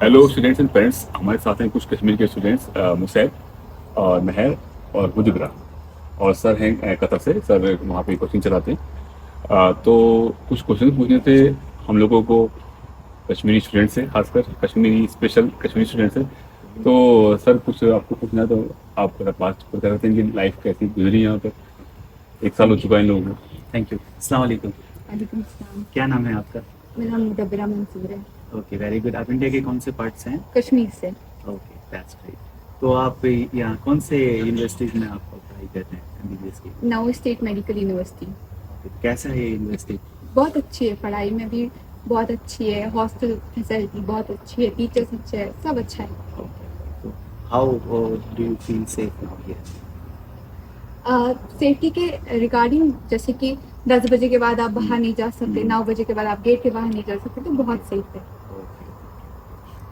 Hello students and parents, हमारे साथ हैं कुछ कश्मीर के स्टूडेंट्स मुसैब और महर और मुजबरा। और सर हैं कतर से, सर वहाँ पे कोचिंग चलाते हैं। तो कुछ क्वेश्चन पूछने थे हम लोगों को, कश्मीरी स्टूडेंट्स से, खासकर कश्मीरी स्पेशल कश्मीरी स्टूडेंट्स से। तो सर कुछ आपको पूछना है, तो आप बात करते हैं कि लाइफ कैसी गुजरी यहाँ पे। 1 साल हो चुका है इन लोगों को। Thank you. अस्सलाम वालेकुम। वालेकुम सलाम। क्या नाम है आपका? मेरा नाम मुदब्बिरा मंसूर है, ओके, वेरी गुड। आप इंडिया के कौन से पार्ट से हैं? कश्मीर से। Okay, that's great. तो आप यहाँ कौन से यूनिवर्सिटीज़ में आप पढ़ाई करते हैं एमबीबीएस की? Now state medical university. कैसा है ये यूनिवर्सिटी? बहुत अच्छी है, पढ़ाई में भी बहुत अच्छी है, हॉस्टल फैसिलिटी बहुत अच्छी है, टीचर्स अच्छे हैं, सब अच्छा है। ओके, तो how do you feel safe now here? Safety के रिगार्डिंग, जैसे कि 10 बजे के बाद आप बाहर नहीं जा सकते, 9 बजे के बाद आप गेट के बाहर नहीं जा सकते, तो बहुत सेफ है।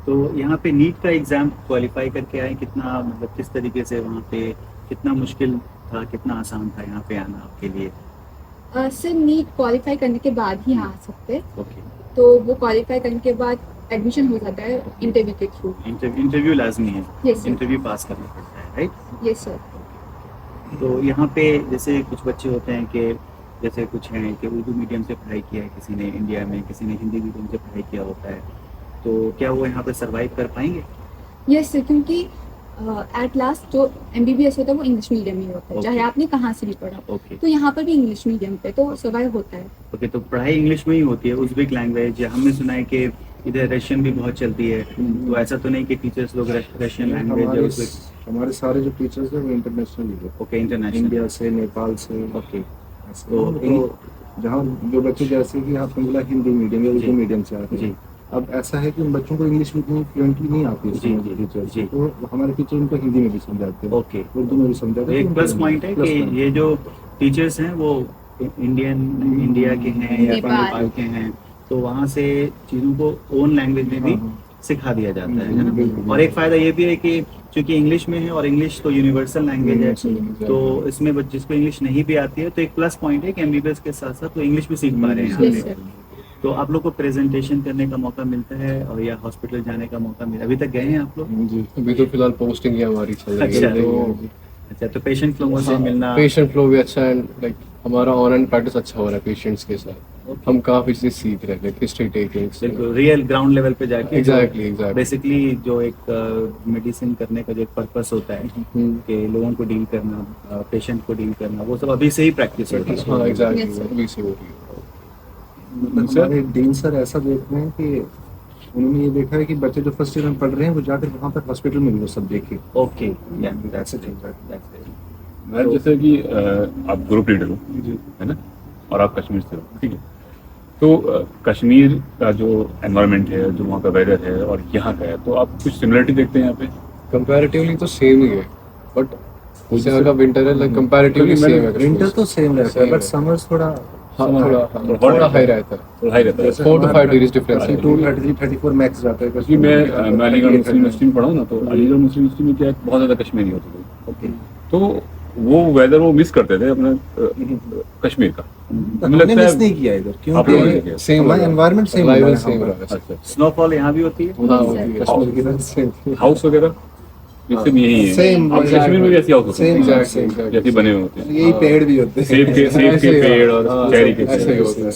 तो यहाँ पे नीट का एग्ज़ाम क्वालिफाई करके आए, कितना मतलब किस तरीके से वहाँ पे, कितना मुश्किल था, कितना आसान था यहाँ पे आना आपके लिए? सर नीट क्वालिफाई करने के बाद ही यहाँ आ सकते हैं, ओके, तो वो क्वालिफाई करने के बाद एडमिशन हो जाता है इंटरव्यू के थ्रू। इंटरव्यू लाजमी है? Yes, sir. इंटरव्यू पास करना पड़ता है, राइट? Yes sir. तो यहाँ पे जैसे कुछ बच्चे होते हैं कि जैसे कुछ हैं कि उर्दू मीडियम से पढ़ाई किया है किसी ने इंडिया में, किसी ने हिंदी मीडियम से पढ़ाई किया होता है, तो क्या वो यहाँ पे सरवाइव कर पाएंगे? यस सर, क्योंकि एट लास्ट जो एमबीबीएस होता है वो इंग्लिश मीडियम में होता है, Okay. चाहे आपने कहाँ से भी पढ़ा। ओके तो यहाँ पर भी इंग्लिश मीडियम पे तो सर्वाइव होता है। ओके, तो पढ़ाई इंग्लिश में ही होती है, उज़्बेक लैंग्वेज, या हमने सुना है कि इधर रशियन भी बहुत चलती है, तो ऐसा तो नहीं कि टीचर्स लोग रशियन लैंग्वेज या उज़्बेक? हमारे सारे जो टीचर्स हैं वो इंटरनेशनल ही है, ओके, इंटरनेशनल। इंडिया से, नेपाल से। ओके, ऐसे तो जहाँ जो बच्चे, जैसे कि आपने बोला हिंदी मीडियम या जी। उर्दू मीडियम से आते जी हैं, अब ऐसा है कि उन बच्चों को इंग्लिश में इतनी फ्लुएंटली नहीं आती जी, जी, टीचर्स, जी। तो हमारे टीचर उनको हिंदी में भी समझाते हैं, ओके, उर्दू में भी समझाते हैं। एक प्लस पॉइंट है कि ये जो टीचर्स हैं वो इंडिया के हैं या नेपाल। नेपाल के हैं, तो वहाँ से चीज़ों को ओन लैंग्वेज में भी सिखा दिया जाता है ना। बिल्कुल। और एक फ़ायदा ये भी है कि चूंकि इंग्लिश में है और इंग्लिश तो यूनिवर्सल लैंग्वेज है, तो इसमें जिसको इंग्लिश नहीं भी आती है, तो एक प्लस पॉइंट है कि एमबीबीएस के साथ साथ वो इंग्लिश भी सीख पा रहे हैं यस यहाँ सर। पे। तो आप लोग को प्रेजेंटेशन करने का मौका मिलता है और या हॉस्पिटल जाने का मौका मिला? अभी तक गए हैं आप लोग? जी। अभी तो फिलहाल पोस्टिंग ही हमारी चल रही अच्छा, है, तो अच्छा, तो पेशेंट लोगों से मिलना, पेशेंट फ्लो भी अच्छा है, लाइक हमारा ऑनलाइन प्रैक्टिस अच्छा हो रहा है पेशेंट्स के साथ। हम काफी चीज सीख रहे हैं, हिस्ट्री टेकिंग। बिल्कुल रियल ग्राउंड लेवल पे जाके एग्जैक्टली बेसिकली जो एक मेडिसिन करने का जो एक पर्पस होता है कि लोगों को डील करना, पेशेंट को डील करना, वो सब अभी से ही प्रैक्टिस होती है। हाँ Yes, एग्जैक्टली, sir. अभी से हो रही है। मतलब हमारे डीन सर ऐसा देख रहे हैं कि उन्होंने ये देखा है कि बच्चे जो फर्स्ट ईयर में पढ़ रहे हैं वो जाकर वहाँ पर हॉस्पिटल में भी वो सब देखे। ओके, या ऐसे चल रहा है। मैं जैसे कि आप ग्रुप लीडर हो, है ना, और आप कश्मीर से हो, ठीक है। तो कश्मीर का जो एनवायरनमेंट है, जो वहाँ का वेदर है और यहाँ का है, तो आप कुछ सिमिलरिटी देखते हैं यहाँ पे? कंपैरेटिवली तो सेम ही है, बट जैसे यहाँ का विंटर है, लाइक कंपैरेटिवली क्योंकि सेम है। विंटर तो सेम रहता है, Same बट है। समर्स थोड़ा हाँ, थोड़ा थोड़ा हाई रहता है, थोड़ा हाई रहता है। 4 to 5 डिग्री डिफरेंस है। 32, 33, 34 मैक्स जाता है। क्योंकि मैं अलीगढ़ मुस्लिम यूनिवर्सिटी में पढ़ा हूँ ना, तो अलीगढ़ मुस्लिम यूनिवर्सिटी में क्या है, बहुत ज़्यादा कश्मीरी होते थे। ओके, तो वो वेदर वो मिस करते थे अपना कश्मीर का। हमने मिस नहीं किया इधर, आप लोगों ने क्योंकि किया? सेम हमारा एनवायरनमेंट सेम Arrival है same यहाँ रहा है। अच्छा, स्नोफॉल यहाँ भी होती है? हाँ, Yes, होती sir. है। कश्मीर की तरह सेम हाउस वगैरह इससे भी यही है। Same, अब कश्मीर में भी ऐसे हाउस होते हैं, Same, Exactly, same. exactly. जैसे बने हुए होते हैं, यही पेड़ भी होते हैं। सेब के ऐसे ही, पेड़ और हाँ, चेरी के ऐसे ही पेड़। होता है।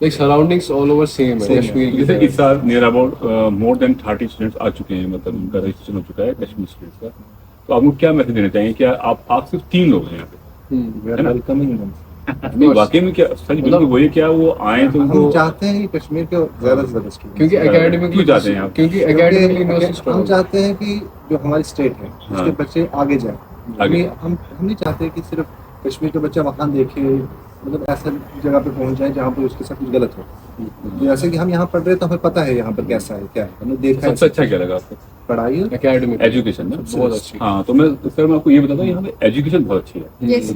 Like surroundings all over same है Same है। कश्मीर की जैसे तरह। इस साल near about more than 30 students आ चुके हैं, मतलब उनका रजिस्ट्रेशन हो चुका है कश्मीर स्टूडेंट्स का। तो आपको क्या मैसेज देना चाहिए? क्या आप सिर्फ 3 लोग हैं यहाँ पे? We are welcoming them. नहीं, वाकई में क्या सच बिल्कुल वही, क्या वो आए तो हम उनको चाहते हैं कि कश्मीर के ज्यादा से ज्यादा students क्योंकि एकेडमिकली क्यों जाते हैं आप? क्योंकि क्योंकि एकेडमिकली हम यूनिवर्सिटी चाहते हैं कि जो हमारी स्टेट है हाँ। उसके बच्चे आगे जाएं। आगे। हम नहीं चाहते कि सिर्फ कश्मीर का बच्चा वहाँ देखे, मतलब ऐसा जगह पे पहुँच जाए जहाँ पे उसके साथ कुछ गलत हो। तो जैसे कि हम यहाँ पढ़ रहे हैं तो हमें पता है यहाँ पर कैसा है, क्या है, हमने देखा है सबसे अच्छा क्या लगा आपको? पढ़ाई और एकेडमिक एजुकेशन ना, बहुत अच्छी। हाँ। तो मैं सर मैं आपको ये बताता हूँ, यहाँ पे एजुकेशन बहुत अच्छी है। Yes.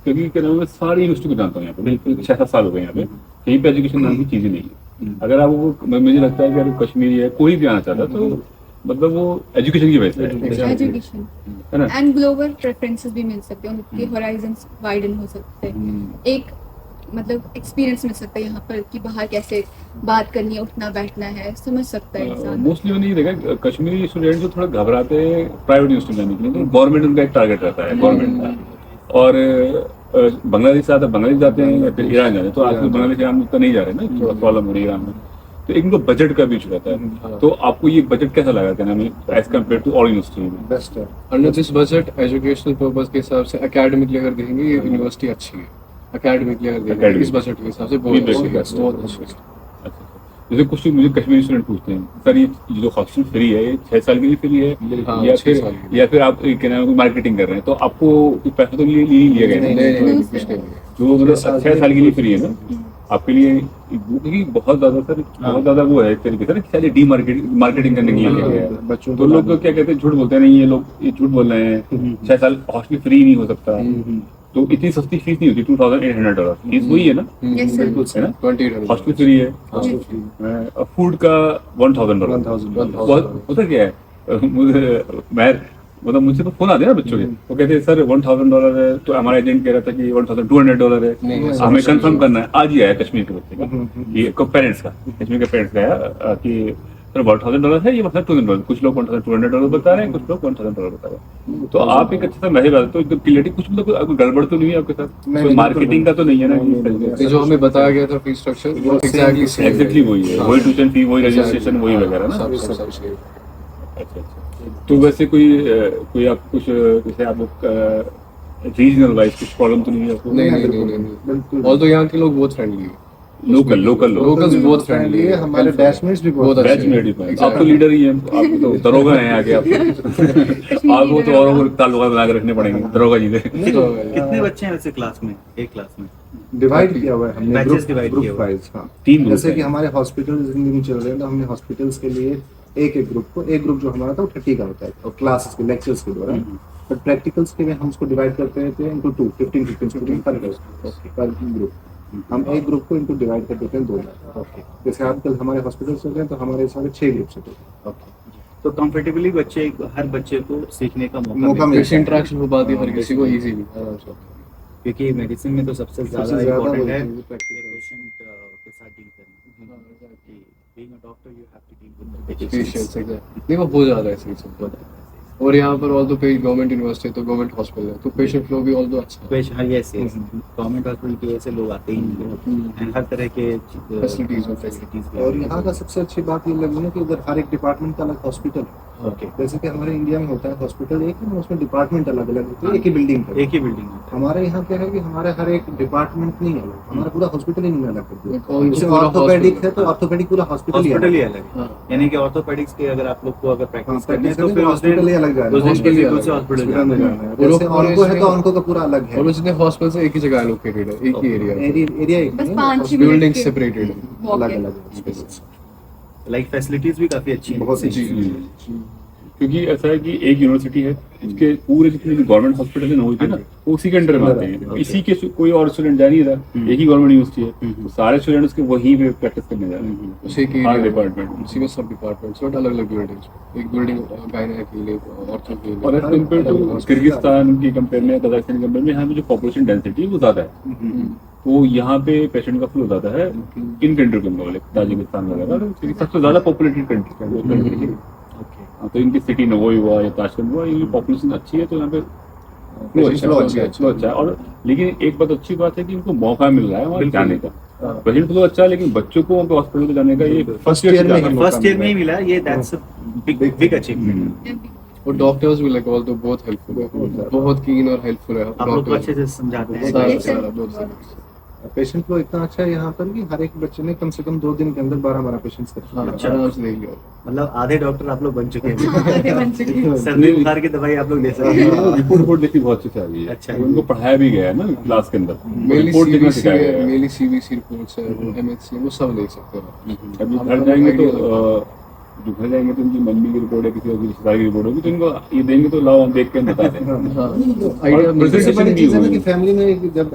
क्योंकि क्या नाम है, मैं सारी यूनिवर्सिटी को जानता हूँ यहाँ पे, बिल्कुल 6-7 साल हो गए यहाँ पे। कहीं पे एजुकेशन नाम की चीज़ ही नहीं है। अगर आप वो, मुझे लगता है कि अगर कश्मीरी है, कोई भी आना चाहता है, तो मतलब वो एजुकेशन की वजह से है, एजुकेशन है ना? एंड ग्लोबल प्रेफरेंसेस भी मिल सकते हैं, उनके हॉराइजंस वाइडन हो सकते हैं। एक मतलब एक्सपीरियंस मिल सकता है यहाँ पर कि बाहर कैसे बात करनी है, उठना बैठना है, समझ सकता है इंसान। मोस्टली मैंने ये देखा कश्मीरी स्टूडेंट जो थोड़ा घबराते हैं प्राइवेट यूनिवर्सिटी में जाने के लिए, तो गवर्नमेंट उनका एक टारगेट रहता है गवर्नमेंट का। और बांग्लादेश से बांग्लादेश जाते हैं या फिर ईरान जाते हैं, तो आजकल बांग्लादेश ईरान तो नहीं जा रहे ना, थोड़ा प्रॉब्लम हो रही है ईरान में, तो एक इनको बजट का भी इशू रहता है। तो आपको ये बजट कैसा लगा क्या नाम है एज कम्पेयर टू और यूनिवर्सिटी में? बेस्ट है। Under this budget educational purpose के हिसाब से एकेडमिकली अगर देखेंगे ये यूनिवर्सिटी अच्छी है। एकेडमिकली अगर देखेंगे Academic. इस बजट के हिसाब से बहुत अच्छी है, बहुत अच्छी है। अच्छा, जैसे कुछ मुझे कश्मीरी स्टूडेंट पूछते हैं सर ये जो हॉस्टल फ्री है ये 6 साल के लिए फ्री है हाँ, या 6 साल के फिर या फिर आप क्या नाम है मार्केटिंग कर रहे हैं, तो आपको कुछ पैसा तो लिया गया नहीं है नहीं कुछ नहीं। जो मतलब 6 साल के लिए फ्री है ना आपके लिए? देखिए बहुत ज्यादा सर, बहुत ज्यादा वो है एक तरीके से ना, शायद डी मार्केटिंग करने के लिए किया गया है। बच्चों तो लोग क्या कहते हैं, झूठ बोलते हैं, नहीं ये लोग ये झूठ बोल रहे हैं, 6 साल हॉस्टल फ्री नहीं हो सकता। तो इतनी सस्ती फीस नहीं होती, $2,800 फीस वही है ना, Yes, sir. बिल्कुल है ना, 2800 हॉस्टल फ्री है। हॉस्टल फी फूड का $1,000 $1,000 होता क्या है मुझे मैं मतलब मुझसे तो फोन आते हैं ना बच्चों के, वो कहते हैं सर $1,000 है, तो हमारा एजेंट कह रहा था कि $1,200 है, नहीं, ऐसा हमें कुछ कंफर्म नहीं। करना है। आज ही आया कश्मीर के बच्चे का, ये पेरेंट्स का, कश्मीर के पेरेंट्स का आया कि सर $1,000 है, ये मतलब $2,000, कुछ लोग $1,200 बता रहे हैं, कुछ लोग $1,000 बता रहे हैं। तो आप एक अच्छा सा मैसेज डालते हो, एकदम क्लियरिटी, कुछ मतलब कोई गड़बड़ तो नहीं है आपके साथ, नहीं, कोई बिल्कुल मार्केटिंग का तो नहीं है ना? ये जो हमें बताया गया था फीस स्ट्रक्चर वो एग्जैक्टली एग्जैक्टली वही है, वही ट्यूशन फी, वही रजिस्ट्रेशन, वही वगैरह ना। सब सब सही। अच्छा अच्छा। तो वैसे कोई आप कुछ जैसे आप लोग रीजनल वाइज कुछ प्रॉब्लम तो नहीं है आपको? नहीं नहीं बिल्कुल, नहीं नहीं बिल्कुल। और तो यहाँ के लोग बहुत फ्रेंडली है। लोकल लोकल लोग Locals बहुत friendly है, हमारे helpful है। बैचमेट्स भी बहुत बहुत अच्छे अच्छे हैं। बैच में Exactly. आप तो लीडर ही हैं, आप तो दरोगा हैं आगे आप आपको तो औरों को ताल्लुका बना के रखने पड़ेंगे दरोगा जी से। कितने बच्चे हैं वैसे क्लास में, एक क्लास में? डिवाइड किया हुआ है हमने, Batches divide ग्रुप किए हुए हैं। वाइज। हाँ, 3 ग्रुप जैसे कि हैं। हमारे हॉस्पिटल जिंदगी चल रहे हैं, तो हमने हॉस्पिटल्स के लिए एक ग्रुप जो हमारा था वो 30 का होता है, और क्लासेस के लेक्चर्स के दौरान। बट प्रैक्टिकल्स के लिए हम उसको डिवाइड करते थे इनटू 2, 15 स्टूडेंट पर ग्रुप। हम एक ग्रुप को इनको डिवाइड कर देते हैं 2 में। ओके जैसे आजकल हमारे हॉस्पिटल चल रहे हैं, तो हमारे सारे 6 ग्रुप्स होते हैं। ओके। तो कंफर्टेबली हर बच्चे को सीखने का मौका मौका मिलता है। किसी इंटरेक्शन हो पाती है हर किसी को इजीली आराम से। क्योंकि मेडिसिन में तो सबसे ज्यादा सबसे ज्यादा इम्पोर्टेंट वही है है, पेशेंट के साथ डील करना। Being a doctor you have to deal with patients exactly नहीं वो हो जाता है ऐसे सब। और यहाँ पर ऑल तो गवर्नमेंट यूनिवर्सिटी है तो गवर्नमेंट हॉस्पिटल है तो पेशेंट फ्लो भी ऑल तो अच्छा है। पेशेंट। हाँ यस यस, गवर्नमेंट हॉस्पिटल के ऐसे लोग आते ही हैं, एंड हर तरह के Facilities में फैसिलिटीज और यहाँ का सबसे अच्छी बात ये लगी है कि उधर हर एक डिपार्टमेंट का अलग हॉस्पिटल है। ओके, जैसे कि हमारे इंडिया में होता है हॉस्पिटल एक है, उसमें डिपार्टमेंट अलग अलग होते हैं, एक ही बिल्डिंग पर। एक ही बिल्डिंग में हमारे यहाँ क्या है कि हमारे हर एक डिपार्टमेंट नहीं अलग, हमारा पूरा हॉस्पिटल ही नहीं अलग कर दिया। और जैसे पूरा ऑर्थोपेडिक hospital। है तो ऑर्थोपेडिक पूरा हॉस्पिटल ही हॉस्पिटल ही अलग है। अलग है। हाँ। यानी कि ऑर्थोपेडिक्स के अगर आप लोग को अगर प्रैक्टिस करनी है practice तो फिर उस हॉस्पिटल ही अलग जाना उस है। दिन Hospital ही किसी अलग दूसरे है। हॉस्पिटल हॉस्पिटल में जाना जाना है। और जैसे और ऑन्को है इसमें- तो ऑन्को का पूरा अलग है। और जितने हॉस्पिटल से एक ही जगह एलोकेटेड है एक ही एरिया एरिया एक बस नहीं है, 5 बिल्डिंग मिनट के सेपरेटेड है। walk अलग है। अलग है। लाइक फैसिलिटीज भी काफी अच्छी हैं। बहुत अच्छी। क्योंकि ऐसा है कि एक यूनिवर्सिटी है, इसके पूरे जितने भी गवर्नमेंट हॉस्पिटल है ना वो ना वो उसी के अंडर में आते हैं। इसी के कोई और स्टूडेंट जा नहीं रहा, एक ही गवर्नमेंट यूनिवर्सिटी है, तो सारे स्टूडेंट्स के वहीं पे प्रैक्टिस करने जा रहे हैं। उसी के हर एरिया डिपार्टमेंट उसी में सब डिपार्टमेंट्स बट अलग अलग बिल्डिंग्स। एक बिल्डिंग गायना के लिए ऑर्थो के और लिए। एज कम्पेयर टू किर्गिस्तान की कंपेयर में, कजाकिस्तान की कंपेयर में, यहाँ पे जो पॉपुलेशन डेंसिटी है वो ज्यादा है, तो यहाँ पे पेशेंट का फ्लो ज्यादा है इन कंट्री के मुकाबले, ताजिकिस्तान वगैरह क्योंकि सबसे ज्यादा पॉपुलेटेड कंट्री है। ओके, तो इनकी सिटी नवोई हुआ या ताशकंद हुआ, इनकी पॉपुलेशन अच्छी है, तो यहाँ पे फ्लो अच्छा है। और लेकिन एक बात अच्छी बात है कि इनको मौका मिल रहा है वहाँ बिल्कुल। जाने का। पेशेंट फ्लो अच्छा है, लेकिन बच्चों को वहाँ पे हॉस्पिटल जाने का ये First year में ही फर्स्ट ईयर में ही मिला ये, दैट्स बिग अचीवमेंट। और डॉक्टर्स भी लाइक ऑल तो बहुत हेल्पफुल है, बहुत कीन और हेल्पफुल है आप लोग को अच्छे से समझाते हैं। सारा Yes, sir. सारा बहुत सारा। पेशेंट फ्लो इतना अच्छा है यहाँ पर कि हर एक बच्चे ने कम से कम 2 दिन के अंदर 12 पेशेंट्स कर हाँ अच्छा। आराम से देख लिया। मतलब आधे डॉक्टर आप लोग बन चुके हैं। आधे बन चुके हैं। सर्दी बुखार की दवाई आप लोग ले सकते हैं। रिपोर्ट देखी बहुत अच्छी से आ गई है। अच्छा। उनको पढ़ाया भी गया है ना क्लास के अंदर, मेनली रिपोर्ट देखना सीबीसी सिखाया गया है। मेनली सीबीसी रिपोर्ट्स है वो एमएचसी वो सब देख सकते हो। अभी आप घर लोग जाएंगे तो idea जो घर जाएंगे तो उनकी मम्मी की रिपोर्ट है, किसी और की रिश्तेदार की रिपोर्ट होगी, तो इनको ये देंगे तो लाओ हम देख के हम बता दें। हाँ और आइडिया मिल सबसे presentation बड़ी भी चीज है ना हुई। कि फैमिली में जब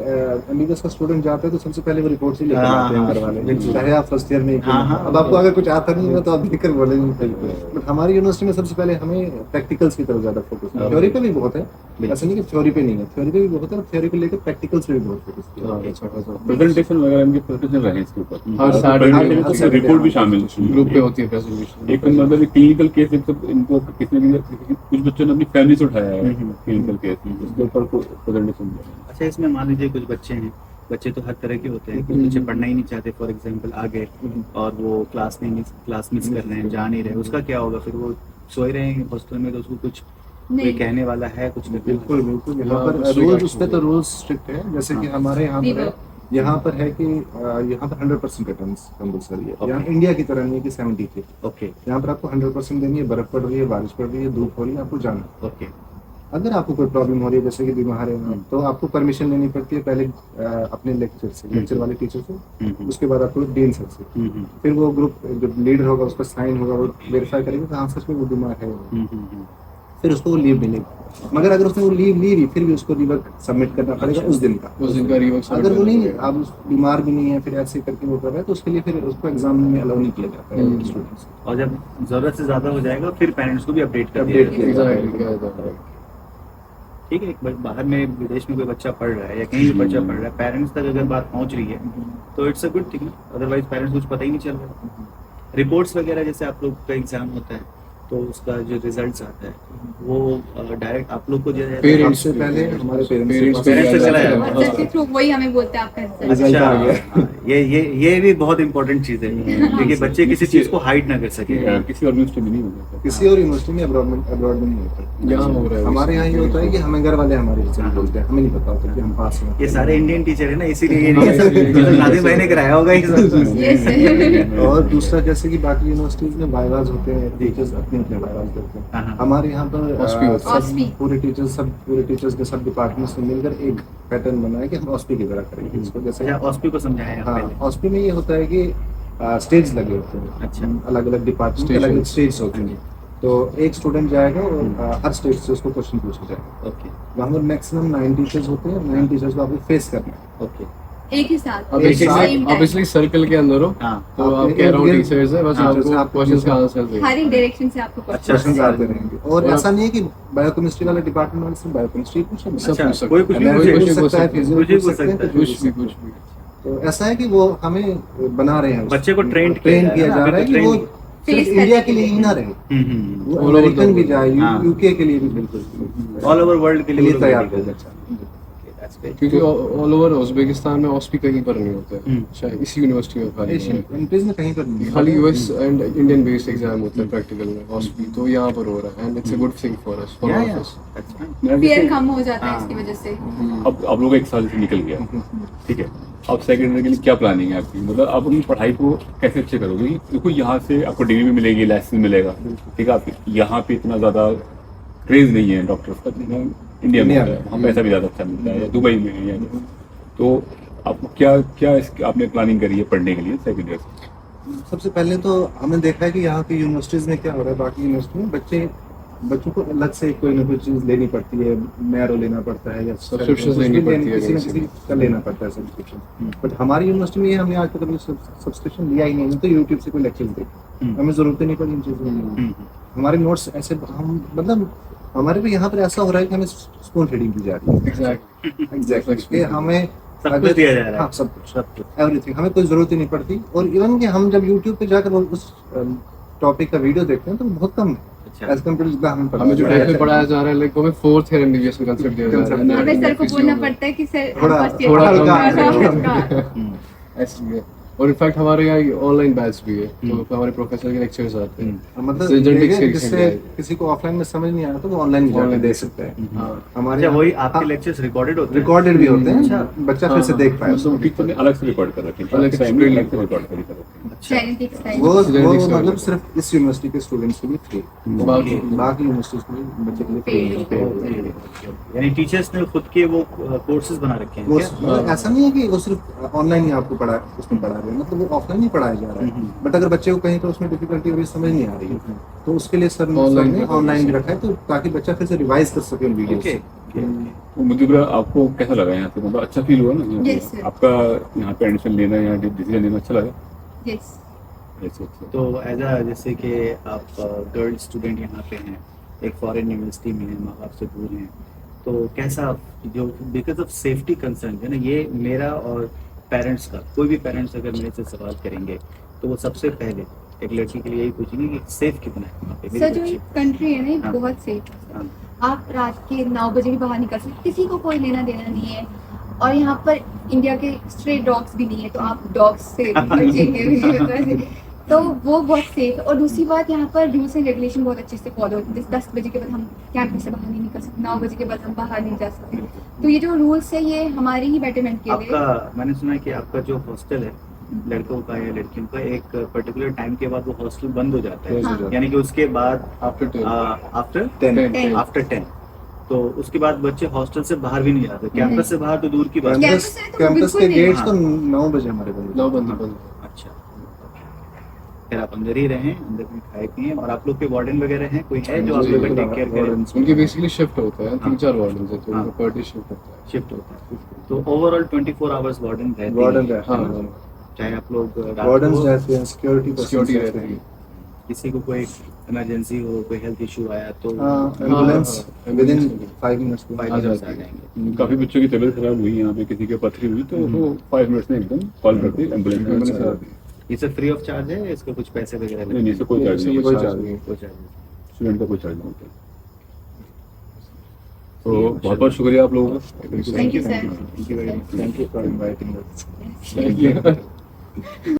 एमबीबीएस का स्टूडेंट जाता है तो सबसे पहले वो रिपोर्ट ही लेकर हाँ, आते हैं हाँ, घर वाले, बिल्कुल। चाहे आप फर्स्ट ईयर में ही क्यों हाँ, ना। हाँ, अब आपको अगर कुछ आता नहीं होगा तो आप देखकर बोलेंगे। बट हमारी यूनिवर्सिटी में सबसे पहले हमें प्रैक्टिकल्स की तरफ ज्यादा फोकस है, थ्योरी पे भी बहुत है ऐसा नहीं कि थ्योरी पे नहीं है, थ्योरी पे भी बहुत है, थ्योरी को लेकर प्रैक्टिकल्स पे भी बहुत फोकस किया। हाँ, अच्छा खासा प्रेजेंटेशन वगैरह इनके प्रोफेशनल रहे इसके ऊपर हर Saturday- Presentation हर तो Saturday रिपोर्ट भी शामिल ग्रुप पे होती है प्रेजेंटेशन। एक मतलब क्लिनिकल केस इनको किसी ने कुछ बच्चों ने अपनी फैमिली से उठाया है क्लिनिकल केस उसके ऊपर प्रेजेंटेशन दिया। अच्छा, इसमें मान लीजिए कुछ बच्चे हैं, बच्चे तो हर तरह के होते हैं, कुछ बच्चे पढ़ना ही नहीं चाहते, फॉर एग्जांपल आ गए और वो क्लास मिस कर रहे हैं, जा नहीं रहे, उसका क्या होगा? फिर वो सोए रहेंगे हॉस्टल में, तो उसको कुछ कोई नहीं कहने वाला है, कुछ करने वाला बिल्कुल बिल्कुल, यहाँ यहाँ पर पर रूल्स, strict उस पे तो रूल्स स्ट्रिक्ट है। जैसे कि हमारे यहाँ पर है, यहाँ पर है कि यहाँ पर 100% अटेंडेंस कंपलसरी है। Okay. यहाँ इंडिया की तरह नहीं है कि 70 थी, है? ओके यहाँ पर आपको 100% देनी है। बर्फ पड़ रही है, बारिश पड़ रही है, धूप हो रही है, आपको जाना है। ओके। अगर आपको कोई प्रॉब्लम हो रही है, जैसे कि बीमार है आप, तो आपको परमिशन लेनी पड़ती है पहले अपने लेक्चर से, लेक्चर वाले टीचर से, उसके बाद आपको डीन सर से, फिर वो ग्रुप जो लीडर होगा उसका साइन होगा, वो वेरीफाई करेगा कि हाँ सच में वो बीमार है, फिर उसको वो लीव मिलेगी। मगर अगर उसने वो लीव ली भी, फिर भी उसको रिवर्क सबमिट करना पड़ेगा उस दिन का। उस दिन का रिवर्क अगर वो नहीं, आप उस बीमार भी नहीं है, फिर ऐसे करके वो कर रहा है, तो उसके लिए फिर उसको एग्जाम में अलाउ नहीं किया जाता है स्टूडेंट्स। और जब जरूरत से ज्यादा हो जाएगा फिर पेरेंट्स को भी अपडेट कर दिया Update जाएगा। किया ठीक है, एक बाहर में विदेश में कोई बच्चा पढ़ रहा है या कहीं भी बच्चा पढ़ रहा है, पेरेंट्स तक अगर बात पहुंच रही है तो it's a good thing, otherwise parents कुछ पता ही नहीं चल रहा। रिपोर्ट्स वगैरह जैसे आप लोग का एग्जाम होता है तो उसका जो रिजल्ट्स आता है वो डायरेक्ट आप लोग को दिया जाता है? Parents सबसे पहले हमारे Parents पेरेंट्स Parents से चला हाँ, जाता है। व्हाट्सएप के थ्रू वही हमें बोलते हैं आपका रिजल्ट। रिजल्ट अच्छा, आ गया। हाँ, ये भी बहुत इंपॉर्टेंट चीज है क्योंकि बच्चे किसी चीज को हाइड ना कर सके। किसी और यूनिवर्सिटी में नहीं होगा किसी और यूनिवर्सिटी में अब्रॉड में नहीं होता। यहाँ हो रहा है हमारे यहाँ ये होता है कि हमें घर वाले हमारे रिजल्ट बोलते हैं, हमें नहीं पता होता कि हम पास हैं। ये सारे इंडियन टीचर है ना, इसीलिए ये नहीं है सब नादिम भाई ने कराया होगा ये सब। यस और दूसरा जैसे कि बाकी यूनिवर्सिटीज में वाइवाज होते हैं, टीचर्स अपने अपने वाइवाज करते हैं। हाँ। हमारे यहाँ पर OSPI होता है। OSPI। पूरे टीचर्स के सब डिपार्टमेंट्स से मिलकर एक पैटर्न बना है कि हम ऑस्पी की तरह करेंगे इसको। जैसे अच्छा, ऑस्पी को समझाया हाँ, पहले। ऑस्पी में ये होता है कि स्टेज लगे होते हैं। अच्छा। अलग अलग डिपार्टमेंट के अलग अलग स्टेज होते हैं। तो एक स्टूडेंट जाएगा और हर स्टेज से उसको क्वेश्चन पूछा जाएगा। ओके वहाँ पर मैक्सिमम 9 टीचर्स होते हैं, 9 टीचर्स को आपको फेस करना है। ओके। एक ही साथ अब एक साथ, same time। ऑब्वियसली सर्कल के अंदर हो हाँ तो आप आपके कह रहे हो इर्द-गिर्द टीचर्स है, बस टीचर्स हैं, आपको आपको क्वेश्चंस का पूछना। आंसर देंगे। हर एक डायरेक्शन से आपको अच्छा। क्वेश्चन आते रहेंगे। और और ऐसा नहीं है कि बायोकेमिस्ट्री वाले डिपार्टमेंट वाले से बायोकेमिस्ट्री पूछेंगे। सब अच्छा, पूछ सकते कोई हैं। कुछ भी Anatomy कोई पूछ कुछ पूछ सकता है, सकते हैं। physiology कुछ भी पूछ सकते हैं, पूछ कुछ भी कुछ भी तो ऐसा है कि वो हमें बना रहे हैं, बच्चे को trained ट्रेन किया किया जा जा रहा है, रहा है कि वो train- सिर्फ Face इंडिया करने के लिए ही ना रहे, वो All over अमेरिकन the भी world। जाए, हाँ। यूके के लिए भी बिल्कुल ऑल ओवर वर्ल्ड के लिए तैयार ready हो कर जाए। That's great. क्योंकि ऑल ओवर उज्बेकिस्तान में ऑस्पी कहीं पर नहीं होता है, शायद इसी यूनिवर्सिटी में खाली एशियन कंट्रीज में कहीं पर नहीं खाली US and Indian based exam होता है प्रैक्टिकल में ऑस्पी, तो यहाँ पर हो रहा है and it's a good thing for us for Yeah, all yeah. Of us. That's fine. मैं फियर जैसे- कम हो जाता है हाँ। इसकी वजह से। अब आप लोग एक साल से निकल गया, ठीक है, अब सेकंड ईयर के लिए क्या प्लानिंग है आपकी? मतलब आप अपनी पढ़ाई को कैसे अच्छे करोगे? देखो यहाँ से आपको डिग्री भी मिलेगी, लाइसेंस मिलेगा, ठीक है, आप यहाँ पे इतना ज़्यादा क्रेज नहीं है डॉक्टर्स का जितना इंडिया में है, वहाँ पैसा भी ज़्यादा अच्छा मिलता है, या दुबई में है, या तो आपको क्या आपने प्लानिंग करी है पढ़ने के लिए सेकंड ईयर से? सबसे पहले तो हमने देखा है कि यहाँ की यूनिवर्सिटीज में क्या हो रहा है, बाकी यूनिवर्सिटी में बच्चों को अलग से कोई ना कोई चीज लेनी पड़ती है, मैरो लेना पड़ता है या Subscriptions कुछ भी लेनी पड़ती है किसी ना कहीं किसी का लेना पड़ता है सब्सक्रिप्शन। बट हमारी यूनिवर्सिटी में ये हमने आज तक कभी सब्सक्रिप्शन लिया ही नहीं है, तो यूट्यूब से कोई लेक्चर देखे, हमें जरूरत ही नहीं पड़ी इन चीजों की। हमारे नोट्स ऐसे हम मतलब हमारे पे यहाँ पर ऐसा हो रहा है कि हमें स्पून फीडिंग की जा रही है। एग्जैक्टली एग्जैक्टली हमें सब कुछ दिया जा रहा है। हाँ, सब कुछ एवरीथिंग, हमें कोई जरूरत ही नहीं पड़ती। और इवन कि हम जब यूट्यूब पे जाकर उस टॉपिक का वीडियो देखते हैं तो बहुत कम है अच्छा। एज कम्पेयर जितना हमें हमें जो पढ़ाया टाइप में जाता है। पढ़ाया जा रहा है लाइक हमें फोर्थ ईयर एमबीबीएस में कंसेप्ट दिया जा रहा है हमें सर को बोलना पड़ता है कि सर थोड़ा- हम first year थोड़ा में हल्का हैं। ऐसे ही है। और इनफैक्ट हमारे यहाँ ऑनलाइन बैच भी है, तो हमारे प्रोफेसर के लेक्चर्स आते हैं। मतलब Genetic ये है, section जिससे है। किसी को ऑफलाइन में समझ नहीं आया तो वो ऑनलाइन जाकर Online दे देख सकते हैं। हाँ हमारे अच्छा, वही यहाँ- आपके हाँ, लेक्चर्स रिकॉर्डेड होते हैं? रिकॉर्डेड भी होते हैं, अच्छा। बच्चा फिर से देख पाए उसको। तो टीचर ने अलग से रिकॉर्ड कर रखे हैं, अलग से टाइम में screen अलग से रिकॉर्ड कर रखे हैं। अच्छा। Genetics time। वो Genetics का मतलब होता है। सिर्फ इस यूनिवर्सिटी के स्टूडेंट्स के लिए फ्री, बाकी बाकी यूनिवर्सिटीज के बच्चे के लिए फ्री ओके। यानी टीचर्स ने खुद के वो कोर्सेज बना रखे हैं कोर्स क्या? ऐसा नहीं है कि वो सिर्फ ऑनलाइन ही आपको पढ़ा उसमें पढ़ा रहे हैं, मतलब वो ऑफलाइन ही पढ़ाया जा रहा है। बट अगर बच्चे को कहीं तो उसमें डिफिकल्टी हो रही समझ नहीं आ रही है तो उसके लिए सर Online ने भी ऑनलाइन भी रखा है, तो ताकि बच्चा फिर से रिवाइज कर सके उन वीडियो ओके। से। तो मुझे आपको कैसा लगा यहाँ से? मतलब अच्छा फील हुआ ना यहाँ पे? Yes, sir. आपका यहाँ पे एडमिशन लेना या डिसीजन लेना अच्छा लगा? Yes। अच्छा अच्छा। तो एज अ जैसे कि आप गर्ल स्टूडेंट यहाँ पे हैं, एक फॉरेन यूनिवर्सिटी में हैं, माँ बाप से दूर हैं, तो कैसा जो बिकॉज ऑफ सेफ्टी कंसर्न है ना, ये मेरा और पेरेंट्स का, कोई भी पेरेंट्स अगर मेरे से सवाल करेंगे तो वो सबसे पहले एक लड़की के लिए यही पूछेंगे कि सेफ कितना है वहाँ पे मेरी सर जो बच्ची। ये कंट्री है ना ये हाँ। बहुत सेफ है। हाँ। आप रात के 9 बजे भी बाहर निकल सकते, किसी को कोई लेना देना नहीं है। और यहाँ पर इंडिया के स्ट्रे डॉग्स भी नहीं है, तो आप डॉग्स से बचेंगे। तो वो बहुत सेफ है। और दूसरी बात, यहाँ पर रूल्स एंड रेगुलेशन बहुत अच्छे से फॉलो होते हैं। जैसे 10 बजे के बाद हम कैंपस से बाहर नहीं निकल सकते, 9 बजे के बाद हम बाहर नहीं जा सकते। तो ये जो रूल्स है ये हमारे ही बेटरमेंट के लिए। आपका मैंने सुना है कि आपका जो हॉस्टल है लड़कों का या लड़कियों का, एक पर्टिकुलर टाइम के बाद वो हॉस्टल बंद हो जाता है, हाँ। यानी कि उसके बाद आफ्टर 10 आफ्टर 10 आफ्टर 10, तो उसके बाद बच्चे हॉस्टल से बाहर भी नहीं जाते, कैंपस से बाहर तो दूर की बात है। कैंपस कैंपस से तो कैंपस बिल्कुल के नहीं। गेट्स तो 9 बजे हमारे बंद 9 बंद बंद अच्छा, फिर आप अंदर ही रहें, अंदर में खाए पिए। और आप लोग के वार्डन वगैरह हैं, कोई है जो आप जी, लोग का टेक केयर करे? उनके बेसिकली शिफ्ट होता है, हाँ। 3-4 वार्डन है, तो हाँ। उनका पर डे शिफ्ट होता है। शिफ्ट होता है, तो ओवरऑल 24 आवर्स वार्डन रहते वार्डन हैं। रहते हाँ, हैं। चाहे आप लोग रात वार्डन्स को रहते हैं, सिक्योरिटी सिक्योरिटी रहती है। किसी को कोई इमरजेंसी हो, कोई हेल्थ इशू आया तो एम्बुलेंस हाँ, विद इन ambulance 5 मिनट्स में 5 आ मिनट्स जाती आ है। जाएंगे। काफी बच्चों की तबीयत खराब हुई, यहाँ पे किसी के पथरी हुई तो वो 5 मिनट्स में एकदम कॉल करती है, एम्बुलेंस एम्बुलेंस में आती है। ये सब फ्री ऑफ चार्ज है, इसका कुछ पैसे वगैरह नहीं नहीं, इससे कोई चार्ज नहीं है, कोई चार्ज नहीं। कोई चार्ज नहीं। स्टूडेंट का कोई चार्ज नहीं होता। तो बहुत बहुत शुक्रिया आप लोगों का। Thank you, sir. Thank you very much. Thank you for inviting us. Thank you.